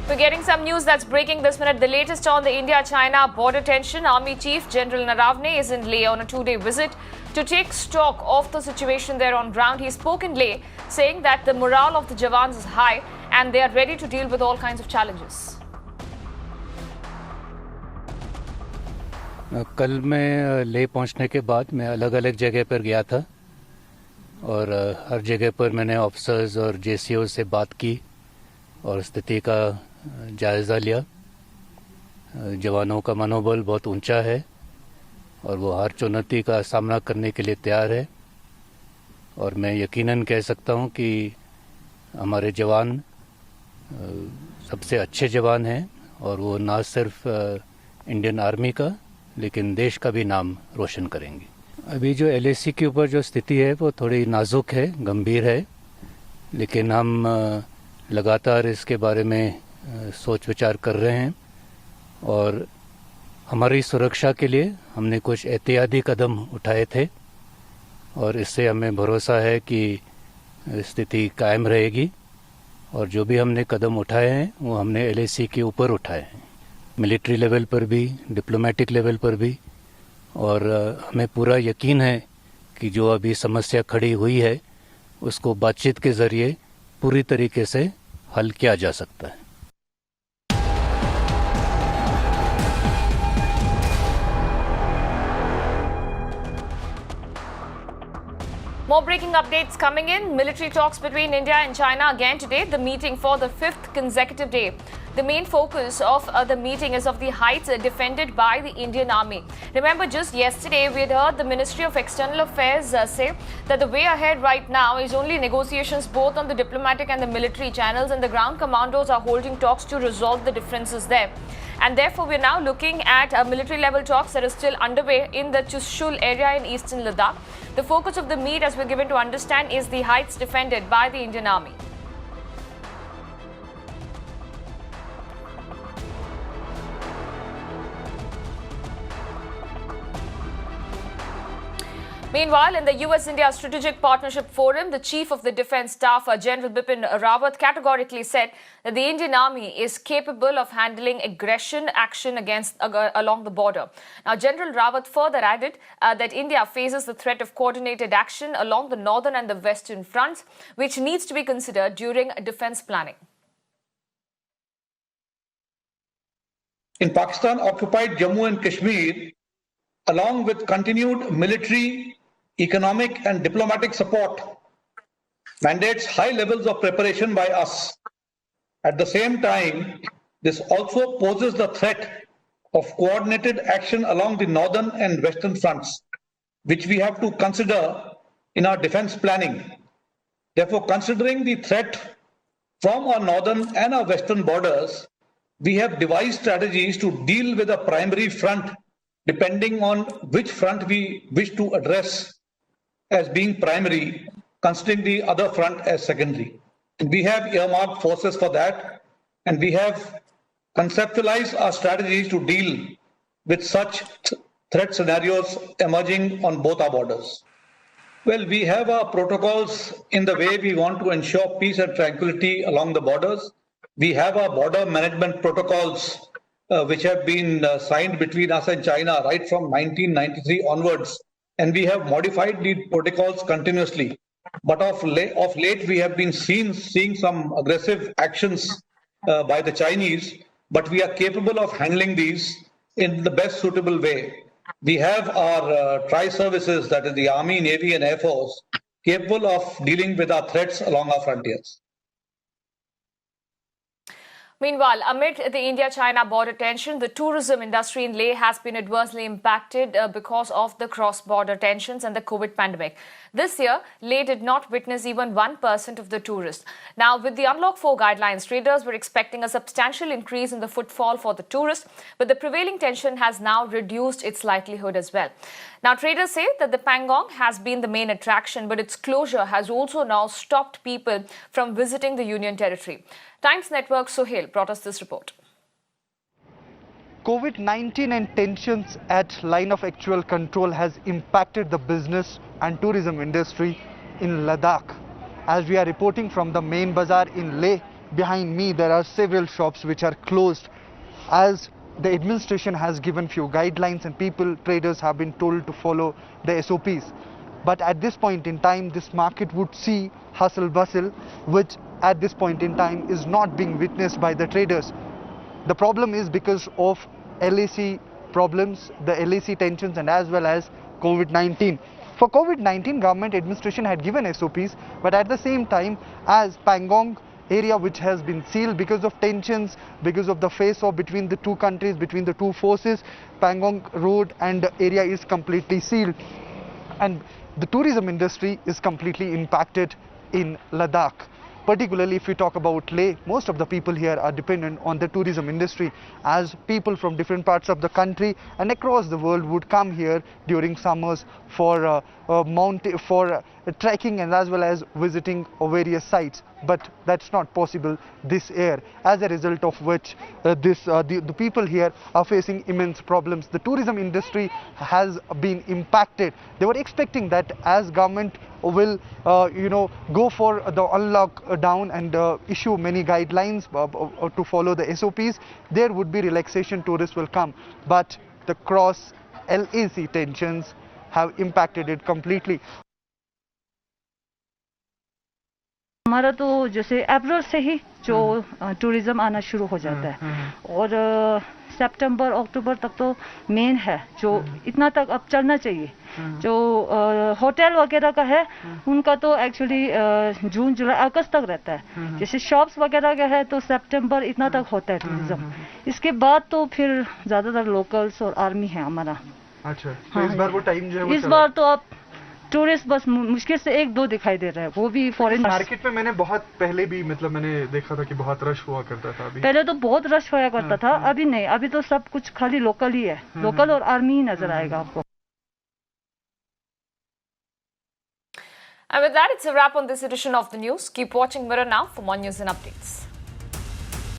We're getting some news that's breaking this minute. The latest on the India-China border tension. Army Chief General Naravane is in Leh on a two-day visit to take stock of the situation there on ground. He spoke in Leh, saying that the morale of the jawans is high and they are ready to deal with all kinds of challenges. कल मैं ले पहुंचने के बाद मैं अलग अलग जगह पर गया था और हर जगह पर मैंने ऑफिसर्स और JCOs से बात की और स्थिति का जायज़ा लिया। जवानों का मनोबल बहुत ऊंचा है और वो हर चुनौती का सामना करने के लिए तैयार है और मैं यकीनन कह सकता हूं कि हमारे जवान सबसे अच्छे जवान हैं और वो ना सिर्फ इंडियन आर्मी का लेकिन देश का भी नाम रोशन करेंगे। अभी जो LAC के ऊपर जो स्थिति है वो थोड़ी नाजुक है, गंभीर है, लेकिन हम लगातार इसके बारे में सोच विचार कर रहे हैं और हमारी सुरक्षा के लिए हमने कुछ एहतियाती कदम उठाए थे और इससे हमें भरोसा है कि स्थिति कायम रहेगी और जो भी हमने कदम उठाए हैं वो हमने LAC के ऊपर उठाए हैं, मिलिट्री लेवल पर भी, डिप्लोमेटिक लेवल पर भी, और हमें पूरा यकीन है कि जो अभी समस्या खड़ी हुई है उसको बातचीत के ज़रिए पूरी तरीके से हल किया जा सकता है। More breaking updates coming in. Military talks between India and China again today, the meeting for the fifth consecutive day. The main focus of the meeting is of the heights defended by the Indian Army. Remember, just yesterday we had heard the Ministry of External Affairs say that the way ahead right now is only negotiations both on the diplomatic and the military channels, and the ground commandos are holding talks to resolve the differences there. And therefore, we're now looking at military level talks that are still underway in the Chushul area in eastern Ladakh. The focus of the meet, as we're given to understand, is the heights defended by the Indian Army. Meanwhile, in the US-India Strategic Partnership Forum, the Chief of the Defence Staff, General Bipin Rawat, categorically said that the Indian Army is capable of handling aggression action along the border. Now, General Rawat further added that India faces the threat of coordinated action along the northern and the western fronts, which needs to be considered during defence planning. In Pakistan-occupied Jammu and Kashmir, along with continued military, economic and diplomatic support, mandates high levels of preparation by us. At the same time, this also poses the threat of coordinated action along the northern and western fronts, which we have to consider in our defense planning. Therefore, considering the threat from our northern and our western borders, we have devised strategies to deal with a primary front depending on which front we wish to address as being primary, considering the other front as secondary. We have earmarked forces for that, and we have conceptualized our strategies to deal with such threat scenarios emerging on both our borders. Well, we have our protocols in the way we want to ensure peace and tranquility along the borders. We have our border management protocols which have been signed between us and China right from 1993 onwards, and we have modified the protocols continuously. But of late, we have been seeing some aggressive actions by the Chinese, but we are capable of handling these in the best suitable way. We have our tri-services, that is the Army, Navy and Air Force, capable of dealing with our threats along our frontiers. Meanwhile, amid the India-China border tension, the tourism industry in Leh has been adversely impacted because of the cross-border tensions and the COVID pandemic. This year, Leh did not witness even 1% of the tourists. Now, with the Unlock 4 guidelines, traders were expecting a substantial increase in the footfall for the tourists, but the prevailing tension has now reduced its likelihood as well. Now, traders say that the Pangong has been the main attraction, but its closure has also now stopped people from visiting the Union Territory. Times Network Sohail brought us this report. COVID-19 and tensions at line of actual control has impacted the business and tourism industry in Ladakh. As we are reporting from the main bazaar in Leh, behind me there are several shops which are closed, as the administration has given few guidelines and traders have been told to follow the SOPs. But at this point in time, this market would see hustle bustle, which at this point in time is not being witnessed by the traders. The problem is because of LAC problems, the LAC tensions, and as well as COVID-19. For COVID-19, government administration had given SOPs, but at the same time, as Pangong area which has been sealed because of tensions, because of the face-off between the two countries, between the two forces, Pangong road and area is completely sealed. And the tourism industry is completely impacted in Ladakh. Particularly if we talk about Leh, most of the people here are dependent on the tourism industry, as people from different parts of the country and across the world would come here during summers for trekking and as well as visiting various sites. But that's not possible this year, as a result of which the people here are facing immense problems. The tourism industry has been impacted. They were expecting that as government will go for the unlock down and issue many guidelines to follow the SOPs, there would be relaxation, tourists will come. But the cross LAC tensions have impacted it completely. हमारा तो जैसे अप्रैल से ही जो tourism आना शुरू हो जाता है और सितंबर अक्टूबर तक तो मेन है जो इतना तक अब चलना चाहिए। जो होटल वगैरह का है उनका तो एक्चुअली जून जुलाई अगस्त तक रहता है। जैसे शॉप्स वगैरह का है तो सितंबर इतना तक होता है टूरिज्म। इसके बाद तो फिर ज़्यादातर लोकल्स और आर्मी है हमारा। अच्छा, तो इस बार वो टाइम जो है वो इस बार तो अब टूरिस्ट बस मुश्किल से एक दो दिखाई दे रहा है, वो भी फॉरेन। मार्केट में मैंने बहुत पहले भी मैंने देखा था कि बहुत रश हुआ करता था। अभी पहले तो बहुत रश हुआ करता था, अभी नहीं, अभी तो सब कुछ खाली लोकल ही है। लोकल और आर्मी ही नजर आएगा आपको। And with that, it's a wrap on this edition of the news. Keep watching Mirror now for more news and updates.